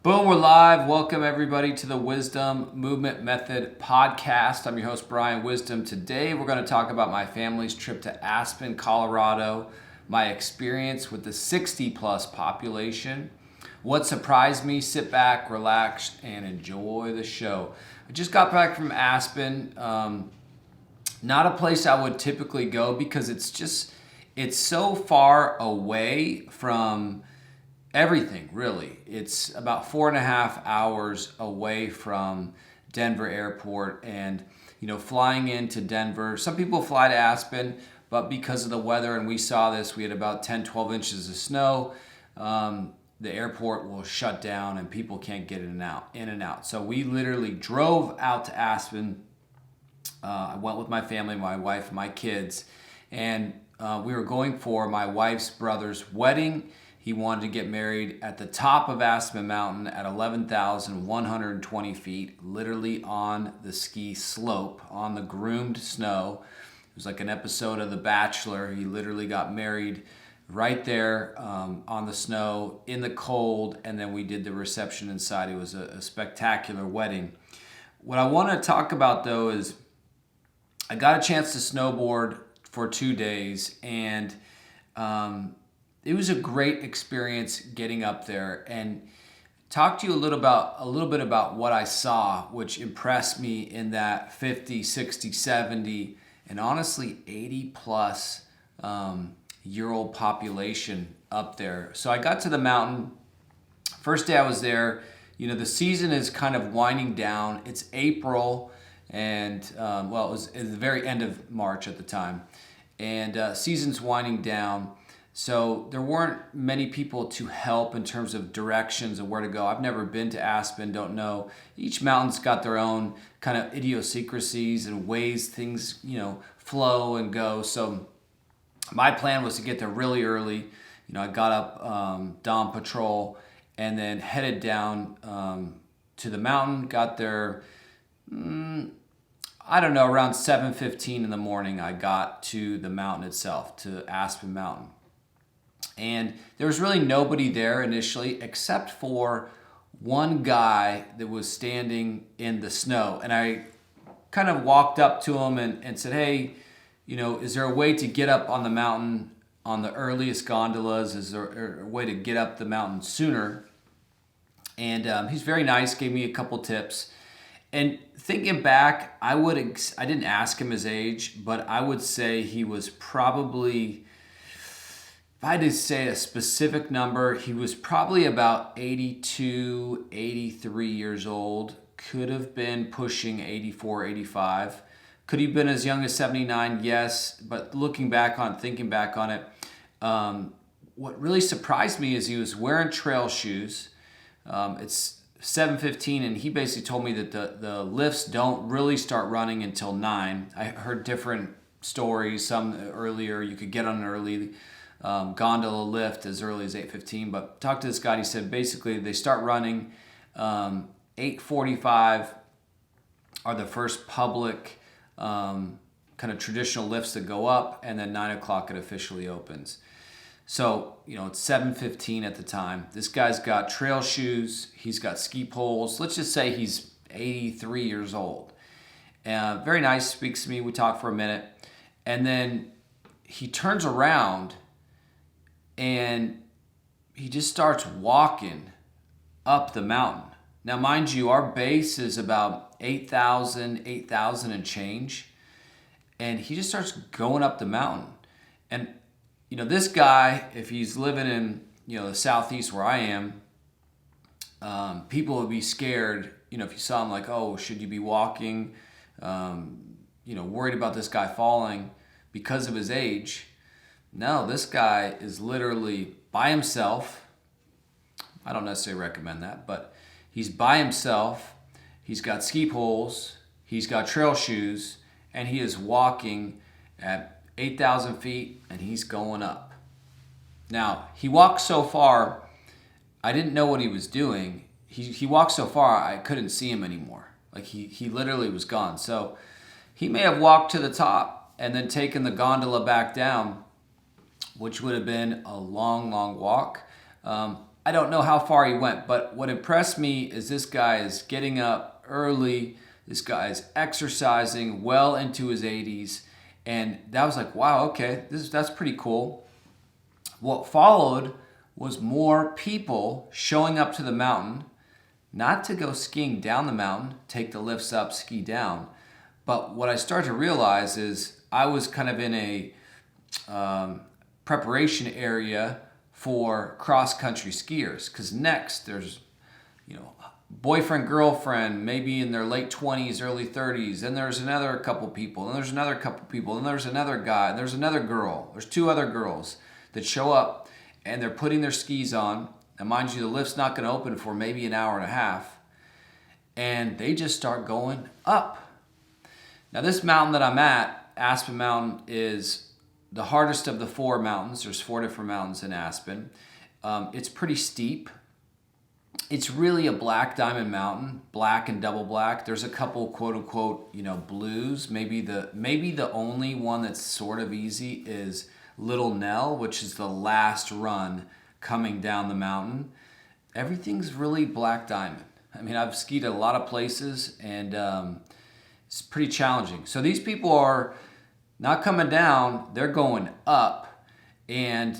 Boom, we're live. Welcome everybody to the Wisdom Movement Method podcast. I'm your host, Bryan Wisdom. Today we're going to talk about my family's trip to Aspen, Colorado, my experience with the 60 plus population, what surprised me. Sit back, relax, and enjoy the show. I just got back from Aspen. Not a place I would typically go because it's so far away from everything, really. It's about 4.5 hours away from Denver Airport, and flying into Denver. Some people fly to Aspen, but because of the weather, and we saw this, we had about 10, 12 inches of snow. The airport will shut down, and people can't get in and out. So we literally drove out to Aspen. I went with my family, my wife, my kids, and we were going for my wife's brother's wedding. He wanted to get married at the top of Aspen Mountain at 11,120 feet, literally on the ski slope, on the groomed snow. It was like an episode of The Bachelor. He literally got married right there on the snow, in the cold, and then we did the reception inside. It was a spectacular wedding. What I want to talk about, though, is I got a chance to snowboard for 2 days, and it was a great experience getting up there, and talk to you a little bit about what I saw, which impressed me in that 50, 60, 70, and honestly 80 plus year old population up there. So I got to the mountain. First day I was there, the season is kind of winding down. It's April, and it was at the very end of March at the time, and season's winding down. So there weren't many people to help in terms of directions of where to go. I've never been to Aspen, don't know. Each mountain's got their own kind of idiosyncrasies and ways things, flow and go. So my plan was to get there really early. I got up dawn patrol and then headed down to the mountain. Got there, around 7:15 in the morning. I got to the mountain itself, to Aspen Mountain. And there was really nobody there initially except for one guy that was standing in the snow. And I kind of walked up to him and said, hey, is there a way to get up on the mountain on the earliest gondolas? Is there a way to get up the mountain sooner? And he's very nice, gave me a couple tips. And thinking back, I didn't ask him his age, but I would say he was probably, if I had to say a specific number, he was probably about 82, 83 years old. Could have been pushing 84, 85. Could he have been as young as 79? Yes. But thinking back on it, what really surprised me is he was wearing trail shoes. It's 7:15, and he basically told me that the lifts don't really start running until 9. I heard different stories. Some earlier, you could get on an early gondola lift as early as 8:15, but talked to this guy. He said basically they start running 8:45 are the first public kind of traditional lifts that go up, and then 9 o'clock it officially opens. So it's 7:15 at the time. This guy's got trail shoes, he's got ski poles. Let's just say he's 83 years old. Very nice, speaks to me. We talk for a minute, and then he turns around and he just starts walking up the mountain. Now, mind you, our base is about 8,000 and change. And he just starts going up the mountain. And, this guy, if he's living in, the southeast where I am, people would be scared, if you saw him like, oh, should you be walking, worried about this guy falling because of his age. No, this guy is literally by himself. I don't necessarily recommend that, but he's by himself. He's got ski poles. He's got trail shoes, and he is walking at 8,000 feet, and he's going up. Now, he walked so far, I didn't know what he was doing. He walked so far, I couldn't see him anymore. Like, he literally was gone. So he may have walked to the top and then taken the gondola back down, which would have been a long, long walk. I don't know how far he went, but what impressed me is this guy is getting up early. This guy is exercising well into his 80s. And that was like, wow, okay, that's pretty cool. What followed was more people showing up to the mountain, not to go skiing down the mountain, take the lifts up, ski down. But what I started to realize is I was kind of in a preparation area for cross-country skiers, because next there's, boyfriend, girlfriend, maybe in their late 20s, early 30s. Then there's another couple people. Then there's another couple people. Then there's another guy. And there's another girl. There's two other girls that show up and they're putting their skis on. And mind you, the lift's not going to open for maybe an hour and a half. And they just start going up. Now this mountain that I'm at, Aspen Mountain, is the hardest of the four mountains. There's 4 different mountains in Aspen. It's pretty steep. It's really a black diamond mountain, black and double black. There's a couple quote unquote, blues. Maybe the only one that's sort of easy is Little Nell, which is the last run coming down the mountain. Everything's really black diamond. I mean, I've skied at a lot of places and it's pretty challenging. So these people are not coming down, they're going up. And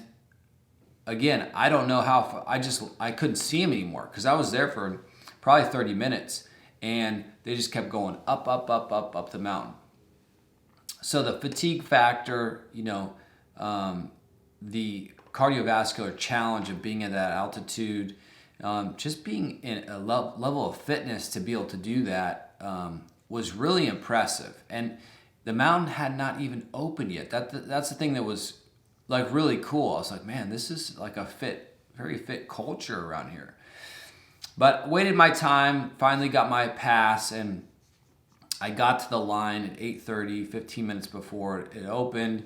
again, I don't know how far, I couldn't see them anymore because I was there for probably 30 minutes and they just kept going up, up, up, up, up the mountain. So the fatigue factor, the cardiovascular challenge of being at that altitude, just being in a level of fitness to be able to do that was really impressive. And the mountain had not even opened yet. That's the thing that was like really cool. I was like, man, this is like a very fit culture around here. But waited my time, finally got my pass, and I got to the line at 8:30, 15 minutes before it opened.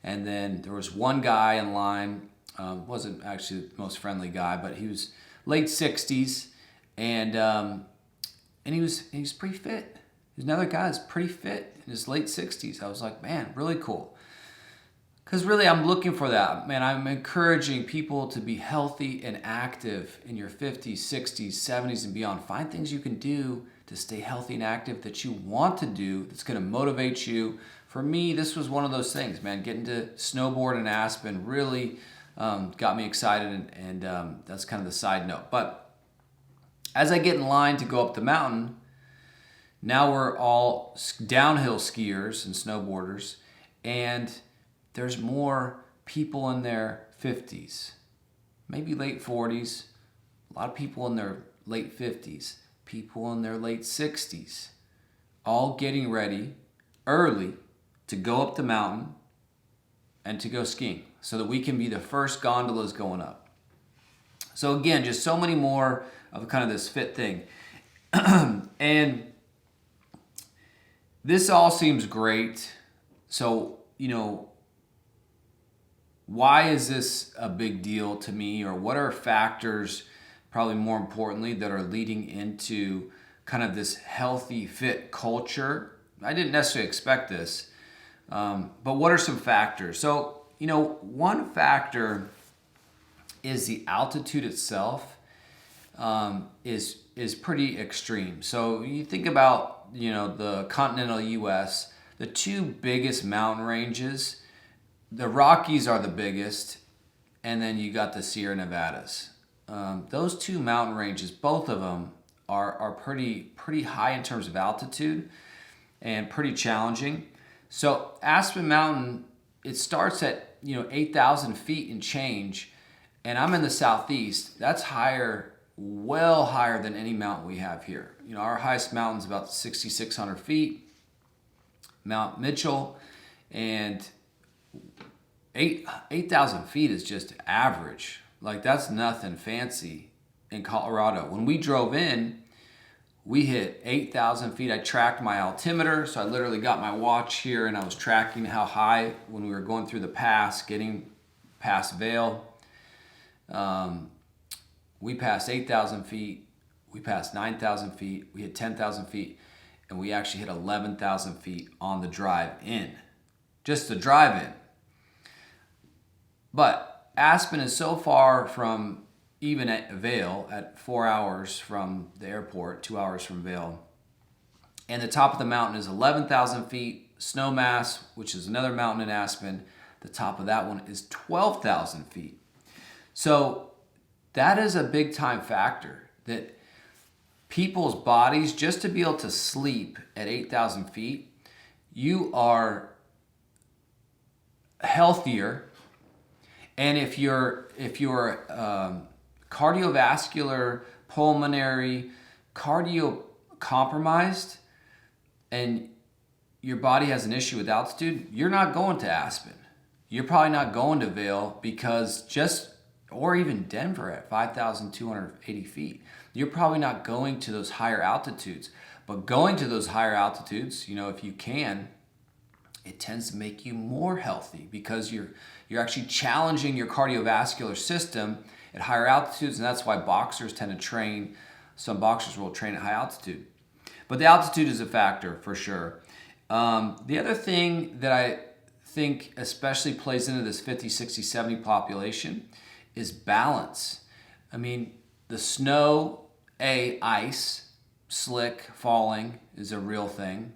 And then there was one guy in line, wasn't actually the most friendly guy, but he was late 60s, and he was pretty fit. There's another guy that's pretty fit in his late 60s. I was like, man, really cool. Because really, I'm looking for that. Man, I'm encouraging people to be healthy and active in your 50s, 60s, 70s, and beyond. Find things you can do to stay healthy and active that you want to do that's going to motivate you. For me, this was one of those things, man. Getting to snowboard in Aspen really got me excited, and that's kind of the side note. But as I get in line to go up the mountain, now we're all downhill skiers and snowboarders, and there's more people in their 50s, maybe late 40s, a lot of people in their late 50s, people in their late 60s, all getting ready early to go up the mountain and to go skiing so that we can be the first gondolas going up. So again, just so many more of kind of this fit thing. And this all seems great. So, why is this a big deal to me, or what are factors, probably more importantly, that are leading into kind of this healthy, fit culture? I didn't necessarily expect this, but what are some factors? So, one factor is the altitude itself is pretty extreme. So you think about, the continental U.S., the two biggest mountain ranges, the Rockies are the biggest, and then you got the Sierra Nevadas. Those two mountain ranges, both of them are pretty high in terms of altitude and pretty challenging. So Aspen Mountain, it starts at 8,000 feet and change, and I'm in the southeast. That's higher, well higher than any mountain we have here. Our highest mountain is about 6,600 feet, Mount Mitchell, and 8,000 feet is just average. Like, that's nothing fancy in Colorado. When we drove in, we hit 8,000 feet. I tracked my altimeter, so I literally got my watch here and I was tracking how high when we were going through the pass, getting past Vail. We passed 8,000 feet, we passed 9,000 feet, we hit 10,000 feet, and we actually hit 11,000 feet on the drive in. Just the drive in. But Aspen is so far from, even at Vail, at 4 hours from the airport, 2 hours from Vail. And the top of the mountain is 11,000 feet. Snowmass, which is another mountain in Aspen, the top of that one is 12,000 feet. So that is a big time factor, that people's bodies, just to be able to sleep at 8,000 feet, you are healthier. And if you're cardiovascular, pulmonary, cardio compromised, and your body has an issue with altitude, you're not going to Aspen. You're probably not going to Vail or even Denver at 5,280 feet. You're probably not going to those higher altitudes. But going to those higher altitudes, if you can, it tends to make you more healthy because you're actually challenging your cardiovascular system at higher altitudes, and that's why boxers tend to train. Some boxers will train at high altitude. But the altitude is a factor for sure. The other thing that I think especially plays into this 50, 60, 70 population is balance. I mean, the snow, ice, slick, falling is a real thing.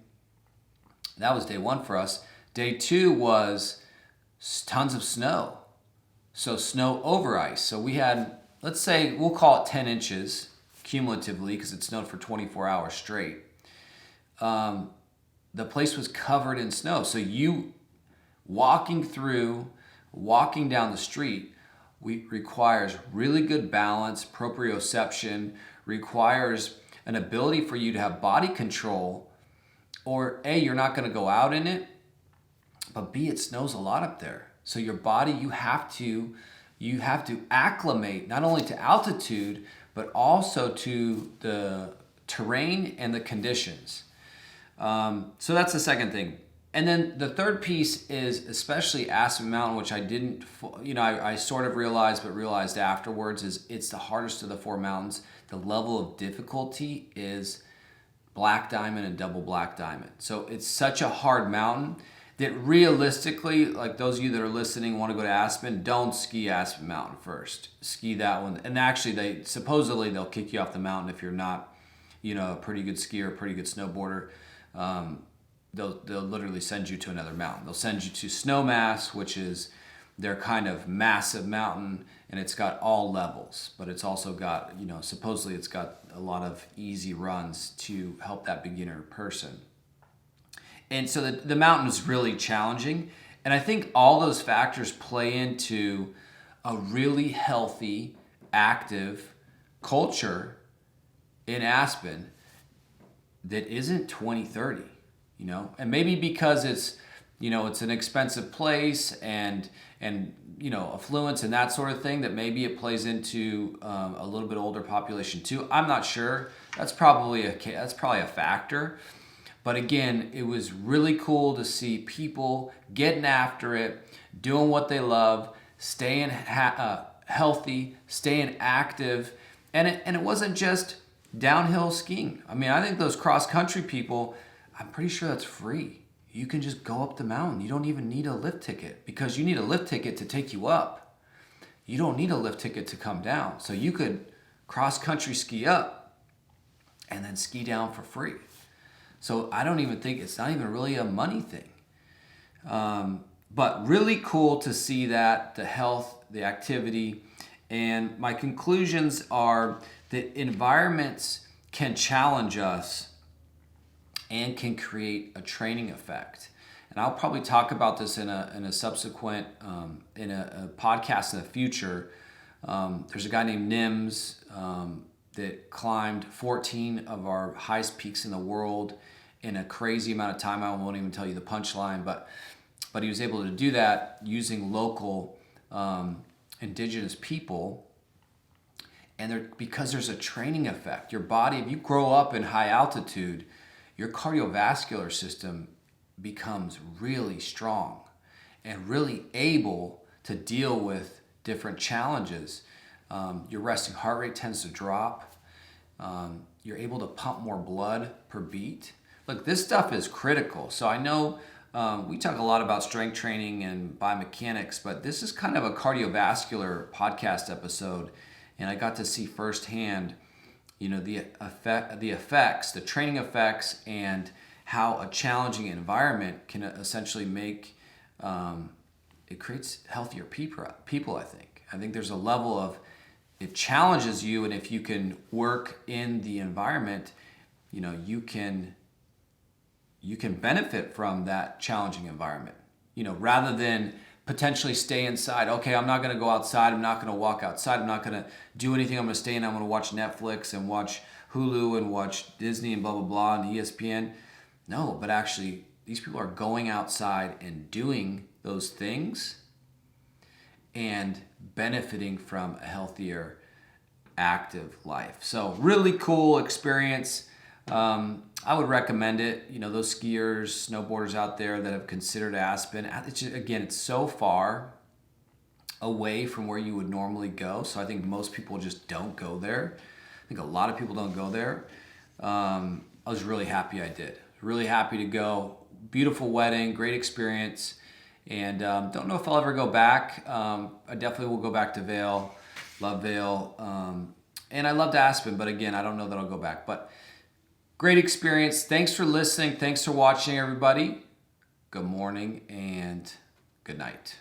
That was day one for us. Day two was tons of snow. So snow over ice. So we had, let's say, we'll call it 10 inches cumulatively because it snowed for 24 hours straight. The place was covered in snow. So you walking down the street requires really good balance, proprioception, requires an ability for you to have body control, or A, you're not going to go out in it, but B, it snows a lot up there. So your body, you have to acclimate not only to altitude, but also to the terrain and the conditions. So that's the second thing. And then the third piece is especially Aspen Mountain, which I didn't, I sort of realized, but realized afterwards, is it's the hardest of the four mountains. The level of difficulty is Black Diamond and Double Black Diamond. So it's such a hard mountain that realistically, like those of you that are listening want to go to Aspen, don't ski Aspen Mountain first. Ski that one. And actually, they'll kick you off the mountain if you're not, a pretty good skier, a pretty good snowboarder. They'll literally send you to another mountain. They'll send you to Snowmass, which is their kind of massive mountain, and it's got all levels, but it's also got, supposedly it's got a lot of easy runs to help that beginner person. And so the mountain is really challenging, and I think all those factors play into a really healthy, active culture in Aspen that isn't 2030. And maybe because it's an expensive place and affluence and that sort of thing, that maybe it plays into a little bit older population too. I'm not sure. That's probably a factor. But again, it was really cool to see people getting after it, doing what they love, staying healthy, staying active, and it wasn't just downhill skiing. I mean, I think those cross-country people, I'm pretty sure that's free. You can just go up the mountain. You don't even need a lift ticket, because you need a lift ticket to take you up. You don't need a lift ticket to come down. So you could cross-country ski up and then ski down for free. So I don't even think, it's not even really a money thing. But really cool to see that, the health, the activity. And my conclusions are that environments can challenge us and can create a training effect. And I'll probably talk about this in a subsequent, in a podcast in the future. There's a guy named Nims that climbed 14 of our highest peaks in the world in a crazy amount of time. I won't even tell you the punchline, but he was able to do that using local indigenous people. And because there's a training effect. Your body, if you grow up in high altitude, your cardiovascular system becomes really strong and really able to deal with different challenges. Your resting heart rate tends to drop. You're able to pump more blood per beat. Look, this stuff is critical. So I know we talk a lot about strength training and biomechanics, but this is kind of a cardiovascular podcast episode. and I got to see firsthand, the effects, the training effects, and how a challenging environment can essentially make it creates healthier people. I think there's a level of, it challenges you, and if you can work in the environment, you can benefit from that challenging environment. Rather than potentially stay inside. Okay, I'm not going to go outside. I'm not going to walk outside. I'm not going to do anything. I'm going to stay in. I'm going to watch Netflix and watch Hulu and watch Disney and blah, blah, blah, and ESPN. No, but actually, these people are going outside and doing those things and benefiting from a healthier, active life. So really cool experience. I would recommend it. Those skiers, snowboarders out there that have considered Aspen, it's so far away from where you would normally go. So I think most people just don't go there. I think a lot of people don't go there. I was really happy I did. Really happy to go. Beautiful wedding, great experience. And don't know if I'll ever go back. I definitely will go back to Vail. Love Vail. And I loved Aspen, but again, I don't know that I'll go back. But great experience. Thanks for listening. Thanks for watching, everybody. Good morning and good night.